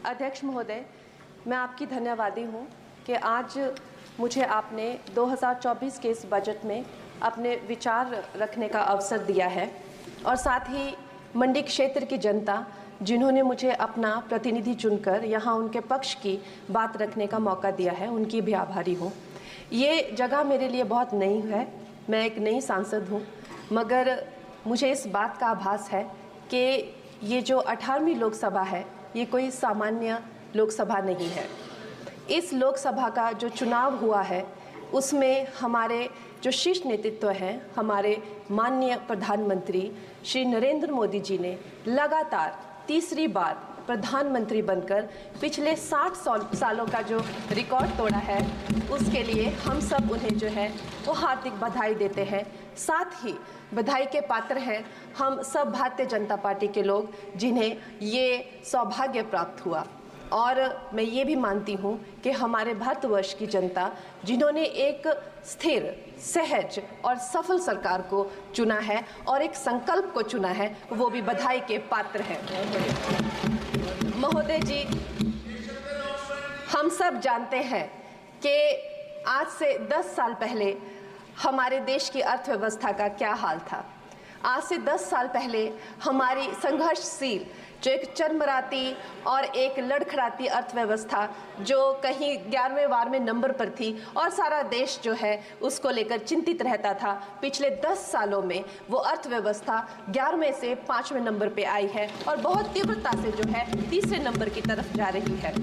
अध्यक्ष महोदय, मैं आपकी धन्यवादी हूँ कि आज मुझे आपने 2024 के इस बजट में अपने विचार रखने का अवसर दिया है और साथ ही मंडी क्षेत्र की जनता जिन्होंने मुझे अपना प्रतिनिधि चुनकर यहाँ उनके पक्ष की बात रखने का मौका दिया है, उनकी भी आभारी हूँ। ये जगह मेरे लिए बहुत नई है, मैं एक नई सांसद हूँ, मगर मुझे इस बात का आभास है कि ये जो 18वीं लोकसभा है ये कोई सामान्य लोकसभा नहीं है। इस लोकसभा का जो चुनाव हुआ है उसमें हमारे जो शीर्ष नेतृत्व हैं, हमारे माननीय प्रधानमंत्री श्री नरेंद्र मोदी जी ने लगातार तीसरी बार प्रधानमंत्री बनकर पिछले 60 सालों का जो रिकॉर्ड तोड़ा है, उसके लिए हम सब उन्हें जो है वो हार्दिक बधाई देते हैं। साथ ही बधाई के पात्र हैं हम सब भारतीय जनता पार्टी के लोग जिन्हें ये सौभाग्य प्राप्त हुआ। और मैं ये भी मानती हूँ कि हमारे भारतवर्ष की जनता जिन्होंने एक स्थिर, सहज और सफल सरकार को चुना है और एक संकल्प को चुना है, वो भी बधाई के पात्र हैं। महोदय जी, हम सब जानते हैं कि आज से 10 साल पहले हमारे देश की अर्थव्यवस्था का क्या हाल था। आज से 10 साल पहले हमारी संघर्षशील जो एक चरमराती और एक लड़खड़ाती अर्थव्यवस्था जो कहीं 11वें-12वें नंबर पर थी और सारा देश जो है उसको लेकर चिंतित रहता था, पिछले 10 सालों में वो अर्थव्यवस्था 11वें से 5वें नंबर पे आई है और बहुत तीव्रता से जो है तीसरे नंबर की तरफ जा रही है।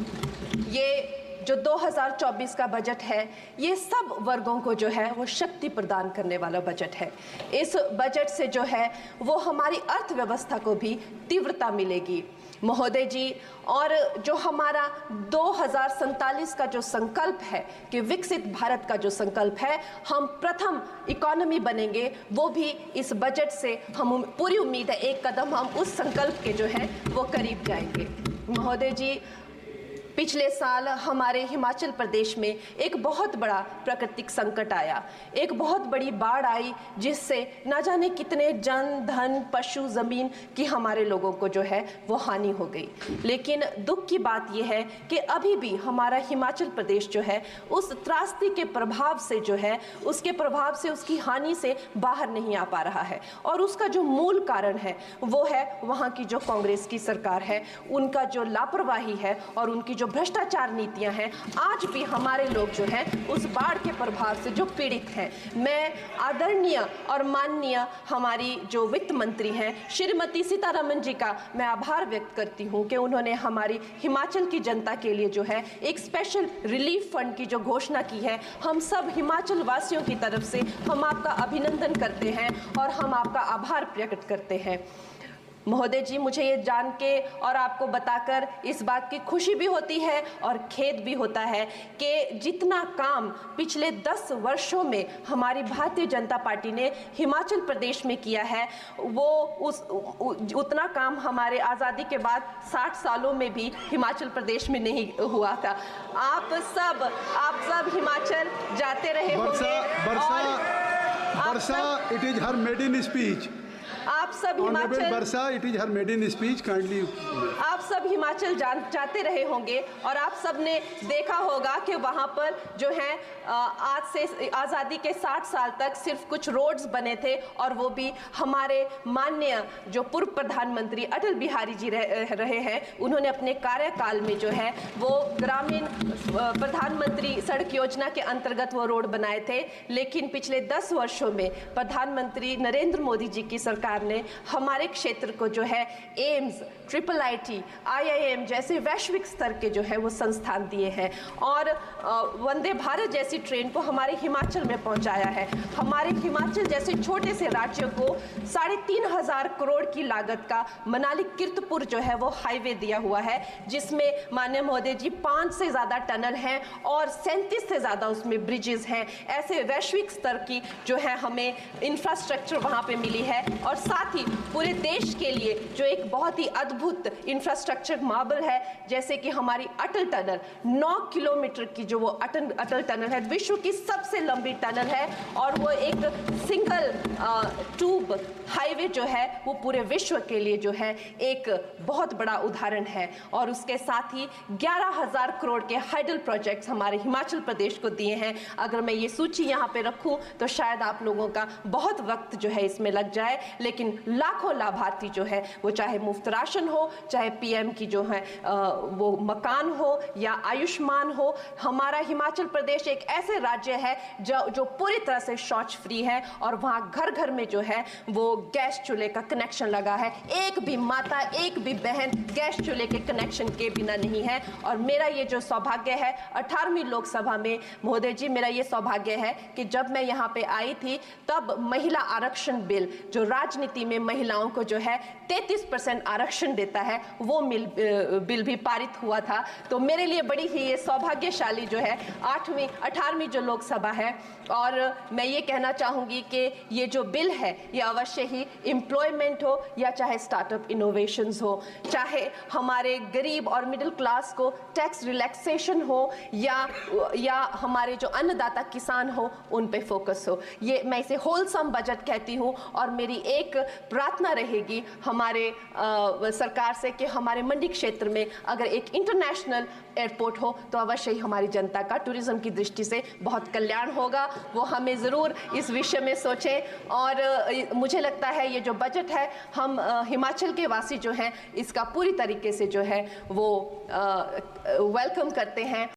ये जो 2024 का बजट है ये सब वर्गों को जो है वो शक्ति प्रदान करने वाला बजट है। इस बजट से जो है वो हमारी अर्थव्यवस्था को भी तीव्रता मिलेगी महोदय जी। और जो हमारा 2047 का जो संकल्प है कि विकसित भारत का जो संकल्प है, हम प्रथम इकोनॉमी बनेंगे, वो भी इस बजट से हम पूरी उम्मीद है एक कदम हम उस संकल्प के जो है वो करीब जाएंगे। महोदय जी, पिछले साल हमारे हिमाचल प्रदेश में एक बहुत बड़ा प्राकृतिक संकट आया, एक बहुत बड़ी बाढ़ आई जिससे ना जाने कितने जन, धन, पशु, ज़मीन की हमारे लोगों को जो है वो हानि हो गई। लेकिन दुख की बात यह है कि अभी भी हमारा हिमाचल प्रदेश जो है उस त्रासदी के प्रभाव से जो है उसके प्रभाव से, उसकी हानि से बाहर नहीं आ पा रहा है। और उसका जो मूल कारण है वो है वहाँ की जो कांग्रेस की सरकार है, उनका जो लापरवाही है और उनकी जो भ्रष्टाचार नीतियां हैं। आज भी हमारे लोग जो हैं उस बाढ़ के प्रभाव से जो पीड़ित हैं। मैं आदरणीय और माननीय हमारी जो वित्त मंत्री हैं श्रीमती सीतारमण जी का मैं आभार व्यक्त करती हूं कि उन्होंने हमारी हिमाचल की जनता के लिए जो है एक स्पेशल रिलीफ फंड की जो घोषणा की है। हम सब हिमाचल वासियों की तरफ से हम आपका अभिनंदन करते हैं और हम आपका आभार प्रकट करते हैं। महोदय जी, मुझे ये जान के और आपको बताकर इस बात की खुशी भी होती है और खेद भी होता है कि जितना काम पिछले 10 वर्षों में हमारी भारतीय जनता पार्टी ने हिमाचल प्रदेश में किया है वो उतना काम हमारे आज़ादी के बाद 60 सालों में भी हिमाचल प्रदेश में नहीं हुआ था। आप सब हिमाचल जाते रहे होंगे। वर्षा, it is her maiden speech. आप सब Himachal Varsha, it is her maiden speech, kindly. आप सब हिमाचल जाते रहे होंगे और आप सब ने देखा होगा कि वहाँ पर जो है आज से आज़ादी के 60 साल तक सिर्फ कुछ रोड्स बने थे और वो भी हमारे माननीय जो पूर्व प्रधानमंत्री अटल बिहारी जी रहे हैं, उन्होंने अपने कार्यकाल में जो है वो ग्रामीण प्रधानमंत्री सड़क योजना के अंतर्गत वो रोड बनाए थे। लेकिन पिछले 10 वर्षों में प्रधानमंत्री नरेंद्र मोदी जी की सरकार ने हमारे क्षेत्र को जो है एम्स, IIIT, IIM जैसे वैश्विक स्तर के जो है वो संस्थान दिए हैं और वंदे भारत जैसी ट्रेन को हमारे हिमाचल में पहुंचाया है। हमारे हिमाचल जैसे छोटे से राज्यों को 3,500 करोड़ की लागत का मनाली कीर्तपुर जो है वो हाईवे दिया हुआ है, जिसमें माननीय महोदय जी 5 से ज़्यादा टनल हैं और 37 से ज़्यादा उसमें ब्रिजेस हैं। ऐसे वैश्विक स्तर की जो है हमें इंफ्रास्ट्रक्चर वहाँ पे मिली है और साथ ही पूरे देश के लिए जो एक बहुत ही अद्भुत अद्भुत इंफ्रास्ट्रक्चर मार्बल है, जैसे कि हमारी अटल टनल 9 किलोमीटर की जो वो अटल टनल है, विश्व की सबसे लंबी टनल है और वो एक सिंगल ट्यूब हाईवे जो है वो पूरे विश्व के लिए जो है एक बहुत बड़ा उदाहरण है। और उसके साथ ही 11,000 करोड़ के हाइडल प्रोजेक्ट्स हमारे हिमाचल प्रदेश को दिए हैं। अगर मैं ये सूची यहाँ पे रखूँ तो शायद आप लोगों का बहुत वक्त जो है इसमें लग जाए, लेकिन लाखों लाभार्थी जो है वो चाहे मुफ्त राशन हो, चाहे पीएम की जो है वो मकान हो या आयुष्मान हो। हमारा हिमाचल प्रदेश एक ऐसे राज्य है जो पूरी तरह से शौच फ्री है और वहाँ घर घर में जो है वो गैस चूल्हे का कनेक्शन लगा है। एक भी माता, एक भी बहन गैस चूल्हे के कनेक्शन के बिना नहीं है। और मेरा ये जो सौभाग्य है 18वीं लोकसभा में, महोदय जी, मेरा ये सौभाग्य है कि जब मैं यहाँ पे आई थी तब महिला आरक्षण बिल जो राजनीति में महिलाओं को जो है 33% आरक्षण देता है, वो बिल भी पारित हुआ था। तो मेरे लिए बड़ी ही ये सौभाग्यशाली जो है 18वीं जो लोकसभा है। और मैं ये कहना चाहूँगी कि ये जो बिल है ये अवश्य ही एम्प्लॉयमेंट हो या चाहे स्टार्टअप इनोवेशंस हो, चाहे हमारे गरीब और मिडिल क्लास को टैक्स रिलैक्सेशन हो या हमारे जो अन्नदाता किसान हो उन पे फोकस हो। ये मैं इसे होलसम बजट कहती हूँ। और मेरी एक प्रार्थना रहेगी हमारे सरकार से कि हमारे मंडी क्षेत्र में अगर एक इंटरनेशनल एयरपोर्ट हो तो अवश्य ही हमारी जनता का टूरिज्म की दृष्टि से बहुत कल्याण होगा। वो हमें ज़रूर इस विषय में सोचें। और मुझे लगता है ये जो बजट है हम हिमाचल के वासी जो हैं इसका पूरी तरीके से जो है वो वेलकम करते हैं।